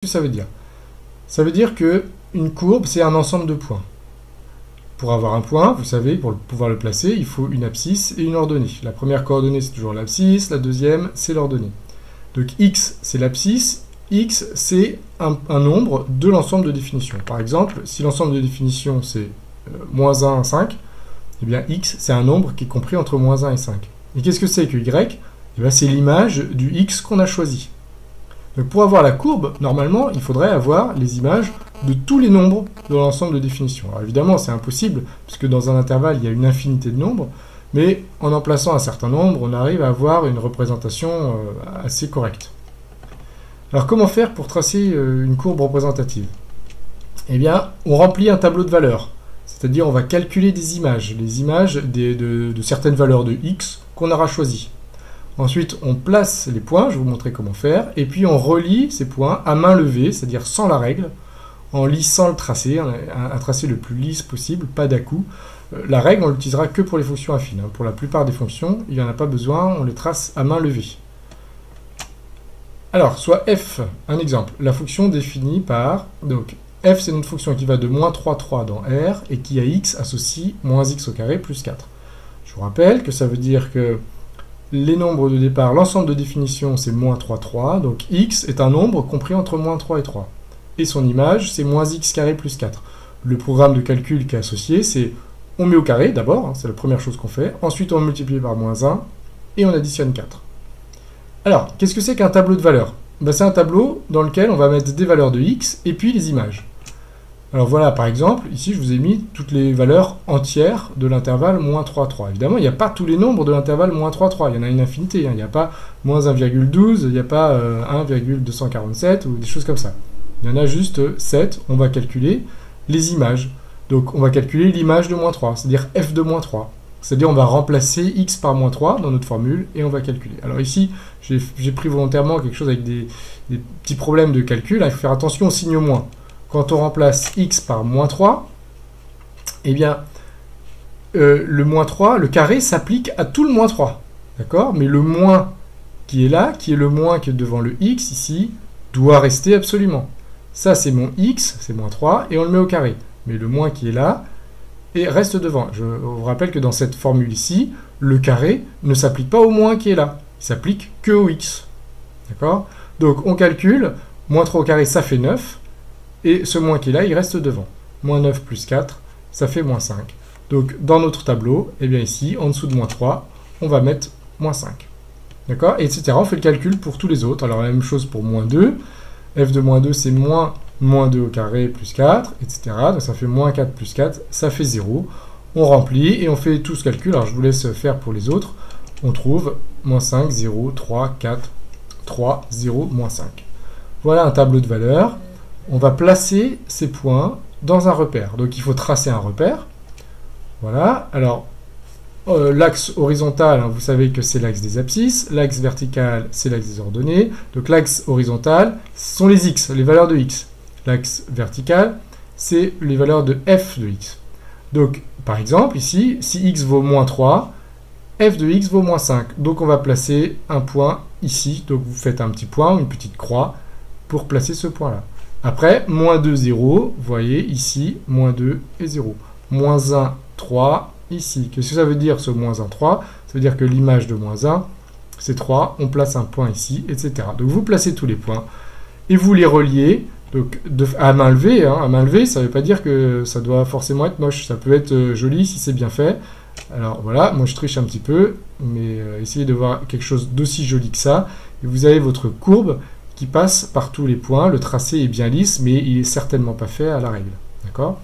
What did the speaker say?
Qu'est-ce que ça veut dire? Ça veut dire qu'une courbe, c'est un ensemble de points. Pour avoir un point, vous savez, pour pouvoir le placer, il faut une abscisse et une ordonnée. La première coordonnée, c'est toujours l'abscisse, la deuxième, c'est l'ordonnée. Donc x, c'est l'abscisse, x, c'est un nombre de l'ensemble de définition. Par exemple, si l'ensemble de définition, c'est -1, 5, eh bien x, c'est un nombre qui est compris entre -1 et 5. Et qu'est-ce que c'est que y? Eh bien, c'est l'image du x qu'on a choisi. Donc pour avoir la courbe, normalement, il faudrait avoir les images de tous les nombres de l'ensemble de définition. Alors évidemment, c'est impossible, puisque dans un intervalle, il y a une infinité de nombres, mais en plaçant un certain nombre, on arrive à avoir une représentation assez correcte. Alors comment faire pour tracer une courbe représentative? Eh bien, on remplit un tableau de valeurs, c'est-à-dire on va calculer des images, les images de certaines valeurs de x qu'on aura choisies. Ensuite, on place les points, je vais vous montrer comment faire, et puis on relie ces points à main levée, c'est-à-dire sans la règle, en lissant le tracé, un tracé le plus lisse possible, pas d'à-coups. La règle, on l'utilisera que pour les fonctions affines. Pour la plupart des fonctions, il n'y en a pas besoin, on les trace à main levée. Alors, soit f, un exemple, la fonction définie par... Donc, f, c'est notre fonction qui va de -3, 3 dans R, et qui à x associe -x au carré plus 4. Je vous rappelle que ça veut dire que les nombres de départ, l'ensemble de définition, c'est -3, 3. Donc x est un nombre compris entre -3 et 3. Et son image, c'est -x carré plus 4. Le programme de calcul qui est associé, c'est on met au carré d'abord, c'est la première chose qu'on fait. Ensuite, on multiplie par -1 et on additionne 4. Alors, qu'est-ce que c'est qu'un tableau de valeurs? C'est un tableau dans lequel on va mettre des valeurs de x et puis les images. Alors voilà, par exemple, ici je vous ai mis toutes les valeurs entières de l'intervalle -3, 3. Évidemment, il n'y a pas tous les nombres de l'intervalle -3, 3. Il y en a une infinité. Il n'y a pas -1,12, il n'y a pas 1,247 ou des choses comme ça. Il y en a juste 7. On va calculer les images. Donc on va calculer l'image de -3, c'est-à-dire f de -3. C'est-à-dire on va remplacer x par -3 dans notre formule et on va calculer. Alors ici, j'ai pris volontairement quelque chose avec des petits problèmes de calcul. Il faut faire attention au signe moins. Quand on remplace x par -3, eh bien, le -3, le carré s'applique à tout le -3. D'accord? Mais le moins qui est là, qui est le moins qui est devant le x, ici, doit rester absolument. Ça, c'est mon x, c'est -3, et on le met au carré. Mais le moins qui est là, et reste devant. Je vous rappelle que dans cette formule ici, le carré ne s'applique pas au moins qui est là. Il s'applique que au x. D'accord? Donc, on calcule, -3 au carré, ça fait 9. Et ce moins qui est là, il reste devant. -9 plus 4, ça fait -5. Donc, dans notre tableau, eh bien ici, en dessous de -3, on va mettre -5. D'accord? Et etc. On fait le calcul pour tous les autres. Alors, la même chose pour -2. f de -2, c'est -2 au carré plus 4, etc. Donc, ça fait -4 plus 4, ça fait 0. On remplit et on fait tout ce calcul. Alors, je vous laisse faire pour les autres. On trouve -5, 0, 3, 4, 3, 0, -5. Voilà un tableau de valeurs. On va placer ces points dans un repère. Donc il faut tracer un repère. Voilà. Alors, l'axe horizontal, vous savez que c'est l'axe des abscisses. L'axe vertical, c'est l'axe des ordonnées. Donc l'axe horizontal, ce sont les x, les valeurs de x. L'axe vertical, c'est les valeurs de f de x. Donc, par exemple, ici, si x vaut -3, f de x vaut -5. Donc on va placer un point ici. Donc vous faites un petit point, une petite croix, pour placer ce point-là. Après, -2, 0, vous voyez ici, -2 et 0. -1, 3, ici. Qu'est-ce que ça veut dire ce -1, 3? Ça veut dire que l'image de -1, c'est 3, on place un point ici, etc. Donc vous placez tous les points et vous les reliez donc, à main levée. À main levée, ça ne veut pas dire que ça doit forcément être moche. Ça peut être joli si c'est bien fait. Alors voilà, moi je triche un petit peu, mais essayez de voir quelque chose d'aussi joli que ça. Et vous avez votre courbe qui passe par tous les points. Le tracé est bien lisse, mais il n'est certainement pas fait à la règle. D'accord ?